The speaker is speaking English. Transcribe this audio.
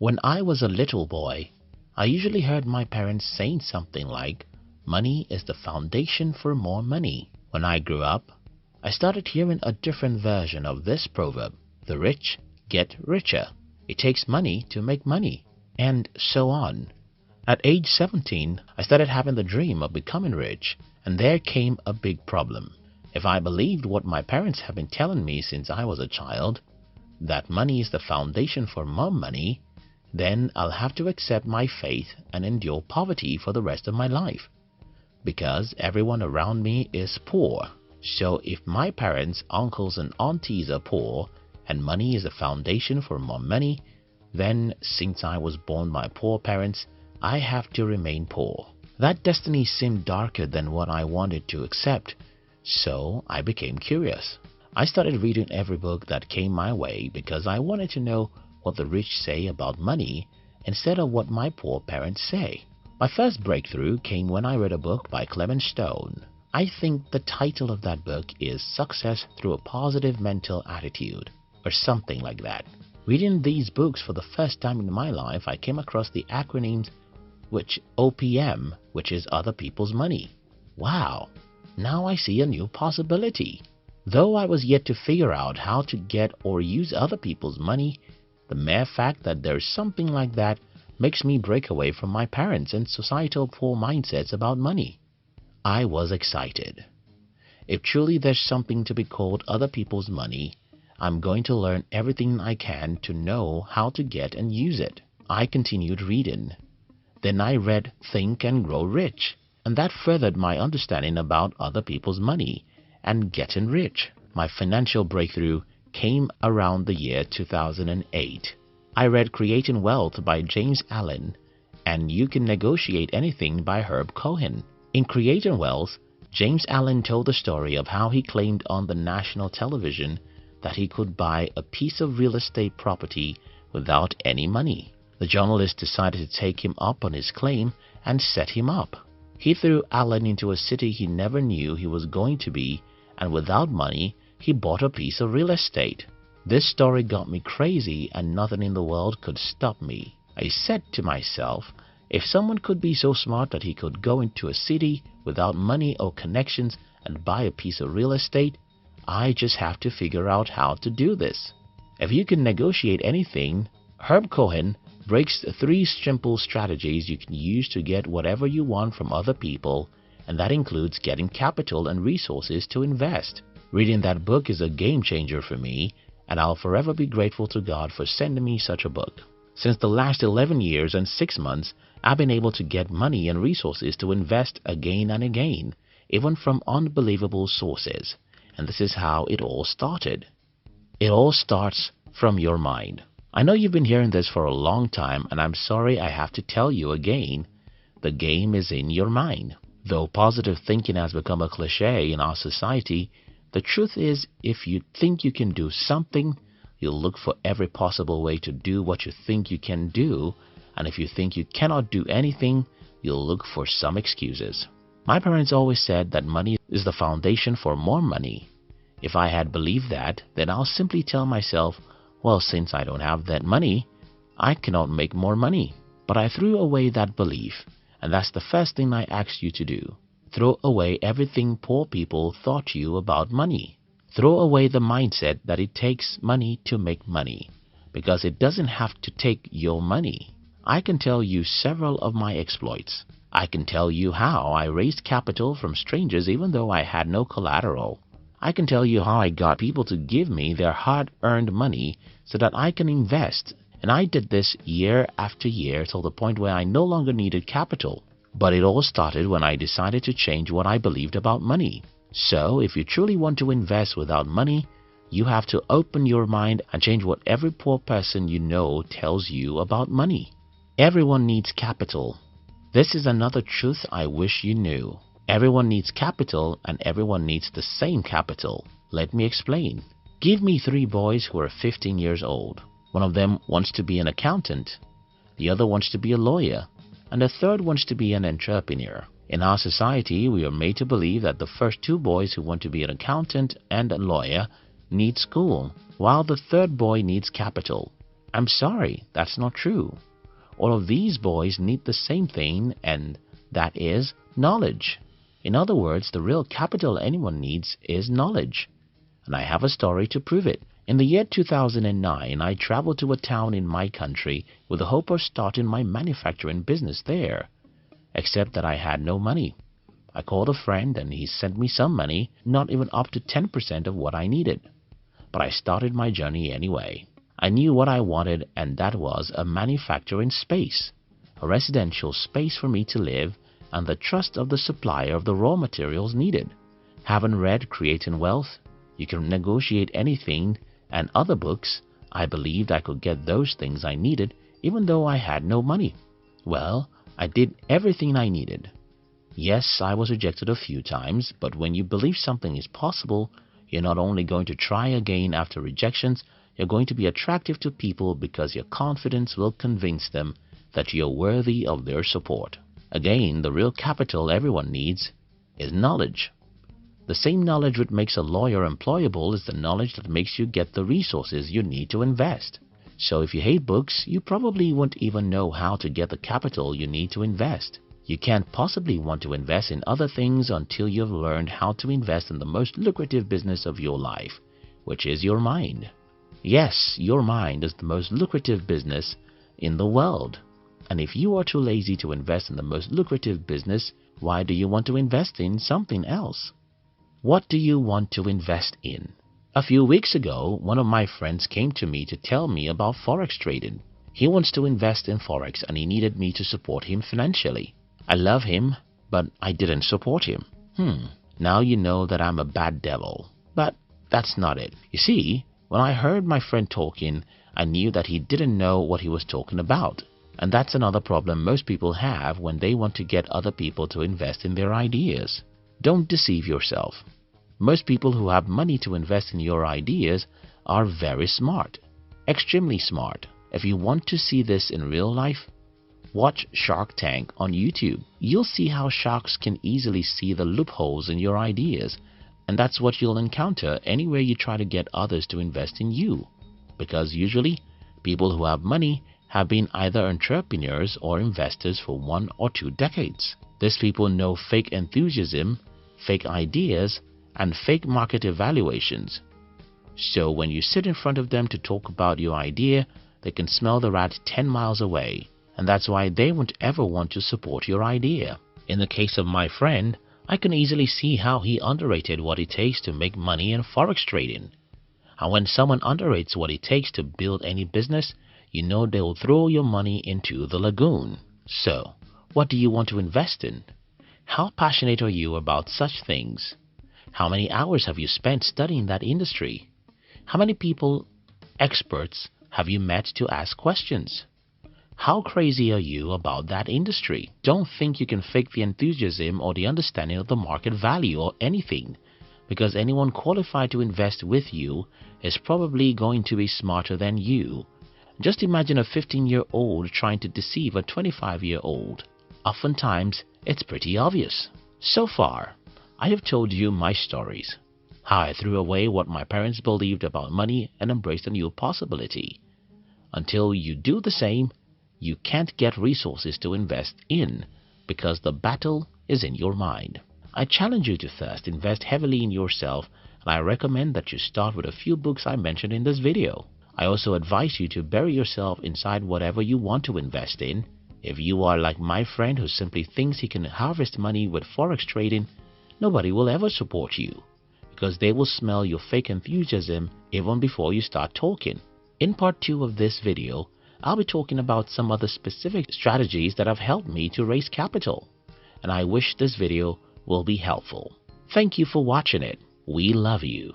When I was a little boy, I usually heard my parents saying something like, "Money is the foundation for more money." When I grew up, I started hearing a different version of this proverb: "The rich get richer." It takes money to make money, and so on. At age 17, I started having the dream of becoming rich, and there came a big problem. If I believed what my parents have been telling me since I was a child, that money is the foundation for more money, then I'll have to accept my fate and endure poverty for the rest of my life. Because everyone around me is poor. So if my parents, uncles and aunties are poor, and money is the foundation for more money, then since I was born by poor parents, I have to remain poor. That destiny seemed darker than what I wanted to accept, so I became curious. I started reading every book that came my way because I wanted to know what the rich say about money instead of what my poor parents say. My first breakthrough came when I read a book by Clement Stone. I think the title of that book is Success Through a Positive Mental Attitude, or something like that. Reading these books for the first time in my life, I came across the acronyms which OPM, which is other people's money. Wow, now I see a new possibility. Though I was yet to figure out how to get or use other people's money, the mere fact that there's something like that makes me break away from my parents' and societal poor mindsets about money. I was excited. If truly there's something to be called other people's money, I'm going to learn everything I can to know how to get and use it. I continued reading. Then I read Think and Grow Rich, and that furthered my understanding about other people's money and getting rich. My financial breakthrough came around the year 2008. I read Creating Wealth by James Allen and You Can Negotiate Anything by Herb Cohen. In Creating Wealth, James Allen told the story of how he claimed on the national television that he could buy a piece of real estate property without any money. The journalist decided to take him up on his claim and set him up. He threw Allen into a city he never knew he was going to be, and without money, he bought a piece of real estate. This story got me crazy and nothing in the world could stop me. I said to myself, if someone could be so smart that he could go into a city without money or connections and buy a piece of real estate, I just have to figure out how to do this. If you can negotiate anything, Herb Cohen breaks 3 simple strategies you can use to get whatever you want from other people, and that includes getting capital and resources to invest. Reading that book is a game changer for me, and I'll forever be grateful to God for sending me such a book. Since the last 11 years and 6 months, I've been able to get money and resources to invest again and again, even from unbelievable sources. And this is how it all started. It all starts from your mind. I know you've been hearing this for a long time, and I'm sorry I have to tell you again, the game is in your mind. Though positive thinking has become a cliche in our society, the truth is if you think you can do something, you'll look for every possible way to do what you think you can do, and if you think you cannot do anything, you'll look for some excuses. My parents always said that money is the foundation for more money. If I had believed that, then I'll simply tell myself, well, since I don't have that money, I cannot make more money. But I threw away that belief, and that's the first thing I asked you to do. Throw away everything poor people taught you about money. Throw away the mindset that it takes money to make money, because it doesn't have to take your money. I can tell you several of my exploits. I can tell you how I raised capital from strangers even though I had no collateral. I can tell you how I got people to give me their hard-earned money so that I can invest. And I did this year after year till the point where I no longer needed capital. But it all started when I decided to change what I believed about money. So, if you truly want to invest without money, you have to open your mind and change what every poor person you know tells you about money. Everyone needs capital. This is another truth I wish you knew. Everyone needs capital and everyone needs the same capital. Let me explain. Give me 3 boys who are 15 years old. One of them wants to be an accountant. The other wants to be a lawyer. And the third wants to be an entrepreneur. In our society, we are made to believe that the first 2 boys who want to be an accountant and a lawyer need school, while the third boy needs capital. I'm sorry, that's not true. All of these boys need the same thing, and that is knowledge. In other words, the real capital anyone needs is knowledge. And I have a story to prove it. In the year 2009, I traveled to a town in my country with the hope of starting my manufacturing business there. Except that I had no money. I called a friend and he sent me some money, not even up to 10% of what I needed. But I started my journey anyway. I knew what I wanted, and that was a manufacturing space, a residential space for me to live, and the trust of the supplier of the raw materials needed. Having read Creating Wealth, You Can Negotiate Anything, and other books, I believed I could get those things I needed even though I had no money. Well, I did everything I needed. Yes, I was rejected a few times, but when you believe something is possible, you're not only going to try again after rejections, you're going to be attractive to people because your confidence will convince them that you're worthy of their support. Again, the real capital everyone needs is knowledge. The same knowledge which makes a lawyer employable is the knowledge that makes you get the resources you need to invest. So if you hate books, you probably won't even know how to get the capital you need to invest. You can't possibly want to invest in other things until you've learned how to invest in the most lucrative business of your life, which is your mind. Yes, your mind is the most lucrative business in the world. And if you are too lazy to invest in the most lucrative business, why do you want to invest in something else? What do you want to invest in? A few weeks ago, one of my friends came to me to tell me about Forex trading. He wants to invest in Forex and he needed me to support him financially. I love him, but I didn't support him. Now you know that I'm a bad devil. But that's not it. You see, when I heard my friend talking, I knew that he didn't know what he was talking about. And that's another problem most people have when they want to get other people to invest in their ideas. Don't deceive yourself. Most people who have money to invest in your ideas are very smart, extremely smart. If you want to see this in real life, watch Shark Tank on YouTube. You'll see how sharks can easily see the loopholes in your ideas, and that's what you'll encounter anywhere you try to get others to invest in you. Because usually, people who have money have been either entrepreneurs or investors for 1 or 2 decades. These people know fake enthusiasm, fake ideas, and fake market evaluations. So when you sit in front of them to talk about your idea, they can smell the rat 10 miles away, and that's why they won't ever want to support your idea. In the case of my friend, I can easily see how he underrated what it takes to make money in Forex trading. And when someone underrates what it takes to build any business, you know they will throw your money into the lagoon. So, what do you want to invest in? How passionate are you about such things? How many hours have you spent studying that industry? How many people, experts, have you met to ask questions? How crazy are you about that industry? Don't think you can fake the enthusiasm or the understanding of the market value or anything, because anyone qualified to invest with you is probably going to be smarter than you. Just imagine a 15-year-old trying to deceive a 25-year-old. Oftentimes, it's pretty obvious. So far, I have told you my stories. How I threw away what my parents believed about money and embraced a new possibility. Until you do the same, you can't get resources to invest in because the battle is in your mind. I challenge you to first invest heavily in yourself, and I recommend that you start with a few books I mentioned in this video. I also advise you to bury yourself inside whatever you want to invest in. If you are like my friend who simply thinks he can harvest money with Forex trading, nobody will ever support you because they will smell your fake enthusiasm even before you start talking. In part 2 of this video, I'll be talking about some other specific strategies that have helped me to raise capital, and I wish this video will be helpful. Thank you for watching it. We love you.